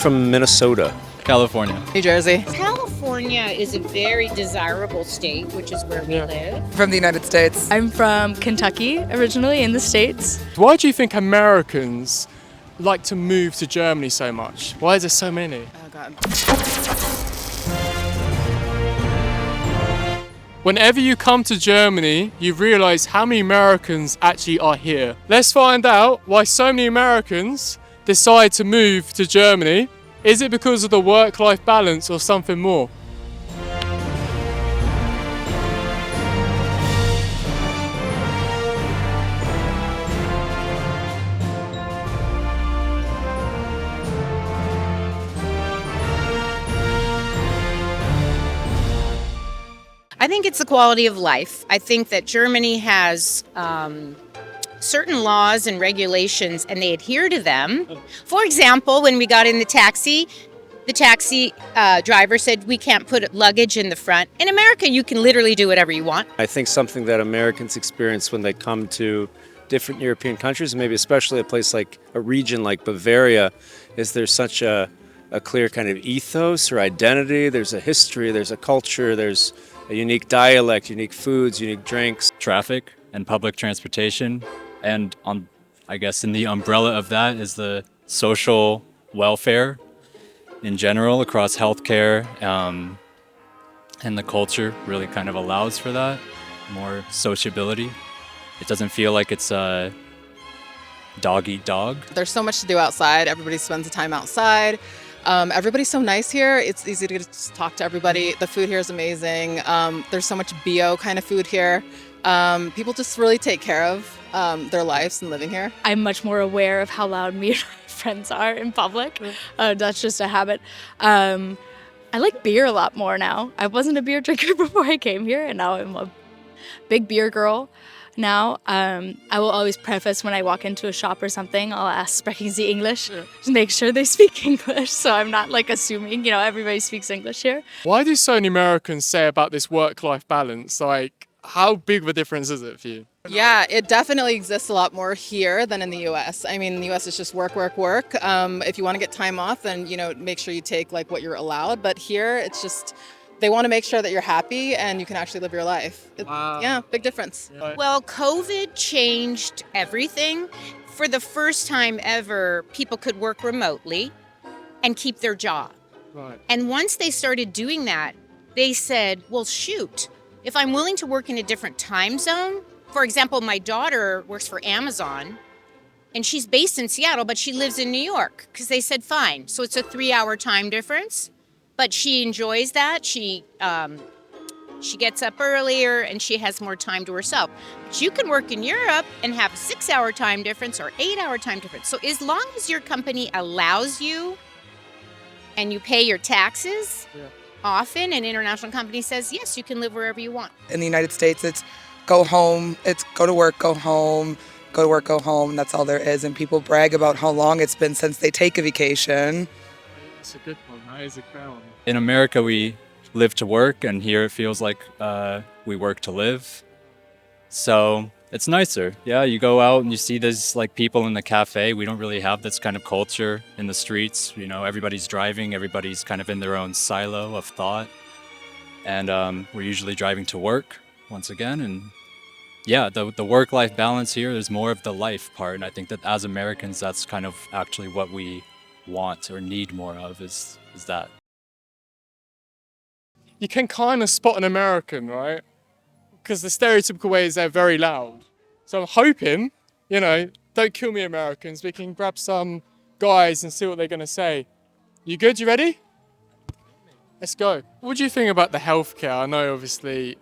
From Minnesota. California. New Jersey. California is a very desirable state, which is where we live. From the United States. I'm from Kentucky, originally in the States. Why do you think Americans like to move to Germany so much? Why is there so many? Oh, God. Whenever you come to Germany, you realise how many Americans actually are here. Let's find out why so many Americans decide to move to Germany. Is it because of the work-life balance or something more? I think it's the quality of life. I think that Germany has certain laws and regulations, and they adhere to them. For example, when we got in the taxi driver said we can't put luggage in the front. In America, you can literally do whatever you want. I think something that Americans experience when they come to different European countries, maybe especially a place like a region like Bavaria, is there's such a clear kind of ethos or identity. There's a history, there's a culture, there's a unique dialect, unique foods, unique drinks. Traffic and public transportation. And I guess in the umbrella of that is the social welfare in general across healthcare, and the culture really kind of allows for that, more sociability. It doesn't feel like it's a dog eat dog. There's so much to do outside. Everybody spends the time outside. Everybody's so nice here. It's easy to just talk to everybody. The food here is amazing. There's so much bio kind of food here. People just really take care of their lives and living here. I'm much more aware of how loud me and my friends are in public. That's just a habit. I like beer a lot more now. I wasn't a beer drinker before I came here, and now I'm a big beer girl. Now, I will always preface when I walk into a shop or something, I'll ask, sprechen Sie English? Just make sure they speak English, so I'm not like assuming, everybody speaks English here. Why do so many Americans say about this work-life balance? Like, how big of a difference is it for you? Yeah, it definitely exists a lot more here than in the U.S. I mean, in the U.S. it's just work, work, work. If you want to get time off, then, make sure you take like what you're allowed. But here, it's just, they want to make sure that you're happy and you can actually live your life. Wow. Yeah, big difference. Yeah. Well, COVID changed everything. For the first time ever, people could work remotely and keep their job. Right. And once they started doing that, they said, well, shoot, if I'm willing to work in a different time zone, for example, my daughter works for Amazon and she's based in Seattle, but she lives in New York because they said, fine. So it's a 3-hour time difference, but she enjoys that. She gets up earlier and she has more time to herself. But you can work in Europe and have a 6-hour time difference or 8-hour time difference. So as long as your company allows you and you pay your taxes, often an international company says, yes, you can live wherever you want. In the United States, it's go home, it's go to work, go home, go to work, go home, and that's all there is. And people brag about how long it's been since they take a vacation. That's a good one. That is a fair one. In America, we live to work, and here it feels like we work to live. So it's nicer. Yeah, you go out and you see there's like people in the cafe. We don't really have this kind of culture in the streets. Everybody's driving, everybody's kind of in their own silo of thought. And we're usually driving to work once again. And yeah, the work-life balance here, there's more of the life part. And I think that as Americans, that's kind of actually what we want or need more of is that. You can kind of spot an American, right? Because the stereotypical way is they're very loud. So I'm hoping, don't kill me Americans, we can grab some guys and see what they're going to say. You good? You ready? Let's go. What do you think about the healthcare? I know, obviously,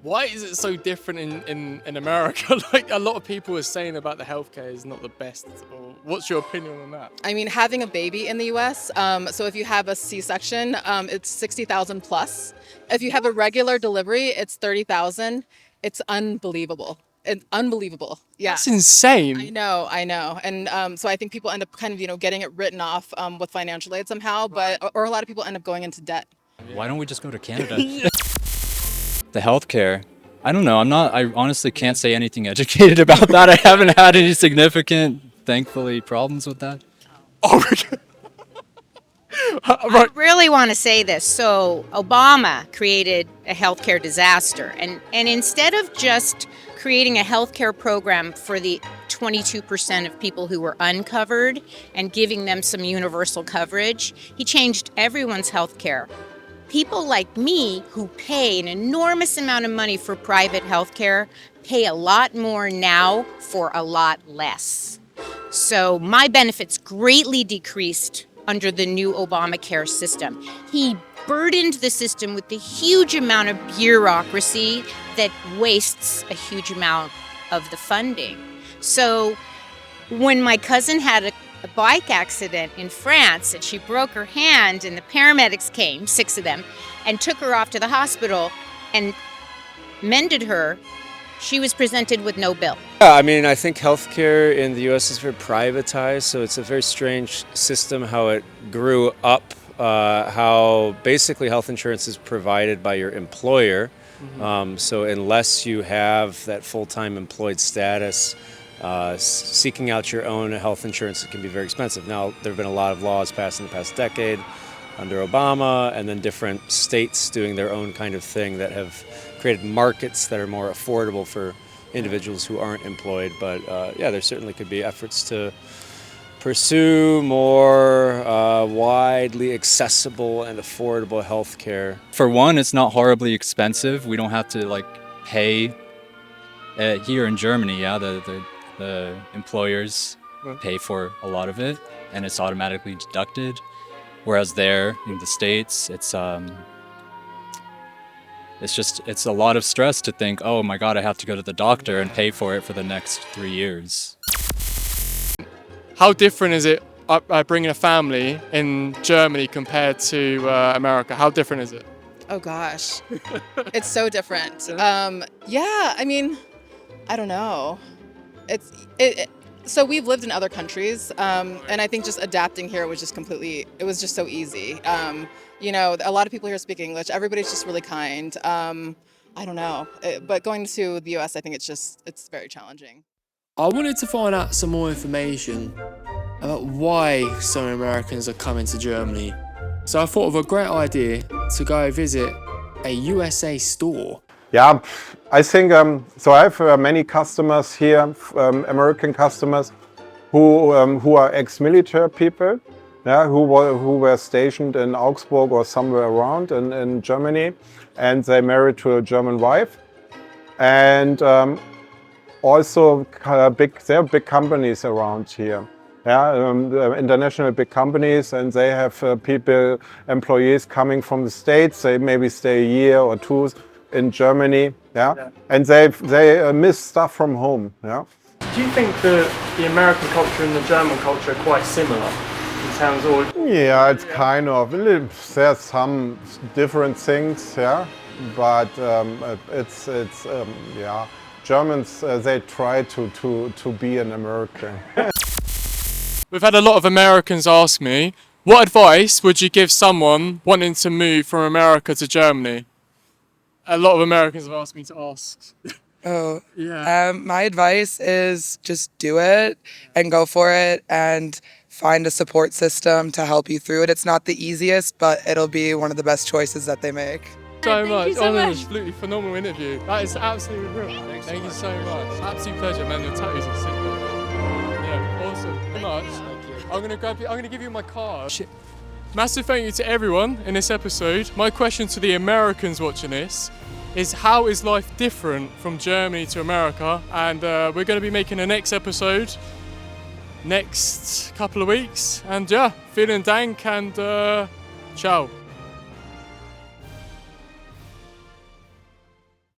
why is it so different in America? Like, a lot of people are saying about the healthcare is not the best. Or what's your opinion on that? I mean, having a baby in the U.S., so if you have a C-section, it's $60,000 plus. If you have a regular delivery, it's $30,000. It's unbelievable. It's unbelievable. Yeah. That's insane. I know. And so I think people end up kind of, getting it written off with financial aid somehow, or a lot of people end up going into debt. Why don't we just go to Canada? The healthcare, I don't know. I honestly can't say anything educated about that. I haven't had any significant, thankfully, problems with that. Oh, I really want to say this. So Obama created a healthcare disaster, and instead of just creating a healthcare program for the 22% of people who were uncovered and giving them some universal coverage, he changed everyone's healthcare. People like me who pay an enormous amount of money for private healthcare pay a lot more now for a lot less. So my benefits greatly decreased under the new Obamacare system. He burdened the system with the huge amount of bureaucracy that wastes a huge amount of the funding. So when my cousin had a bike accident in France and she broke her hand and the paramedics came, 6 of them, and took her off to the hospital and mended her, she was presented with no bill. Yeah, I mean, I think healthcare in the U.S. is very privatized, so it's a very strange system how it grew up, how basically health insurance is provided by your employer. So unless you have that full-time employed status, seeking out your own health insurance, it can be very expensive. Now, there have been a lot of laws passed in the past decade under Obama, and then different states doing their own kind of thing that have created markets that are more affordable for individuals who aren't employed. But yeah, there certainly could be efforts to pursue more widely accessible and affordable health care. For one, it's not horribly expensive. We don't have to like pay here in Germany. Yeah, the employers pay for a lot of it, and it's automatically deducted. Whereas there in the States, it's a lot of stress to think, oh my God, I have to go to the doctor and pay for it for the next 3 years. How different is it bringing a family in Germany compared to America? How different is it? Oh gosh, it's so different. Yeah, I mean, I don't know. So we've lived in other countries, and I think just adapting here was just it was just so easy. You know, a lot of people here speak English. Everybody's just really kind. I don't know, but going to the US, I think it's very challenging. I wanted to find out some more information about why some Americans are coming to Germany. So I thought of a great idea to go visit a USA store. Yeah, I think so. I have many customers here, American customers, who are ex-military people, yeah, who were stationed in Augsburg or somewhere around in Germany, and they married to a German wife, and also there are big companies around here. Yeah, international big companies, and they have employees coming from the States. They maybe stay a year or 2 in Germany, yeah, and they miss stuff from home, yeah. Do you think the American culture and the German culture are quite similar in terms of? Yeah, it's kind of. There's some different things, yeah, but it's yeah. Germans they try to be an American. We've had a lot of Americans ask me, what advice would you give someone wanting to move from America to Germany? A lot of Americans have asked me to ask. Oh, Yeah. my advice is just do it and go for it and find a support system to help you through it. It's not the easiest, but it'll be one of the best choices that they make. So much. you so No, much. absolutely phenomenal interview. That is absolutely brilliant. Thank you so much. Absolute pleasure, man. The tattoos are sick. Yeah, awesome. Thank you much. I'm gonna give you my card. Massive thank you to everyone in this episode. My question to the Americans watching this is, how is life different from Germany to America? And we're going to be making a next episode next couple of weeks. And yeah, vielen Dank and ciao.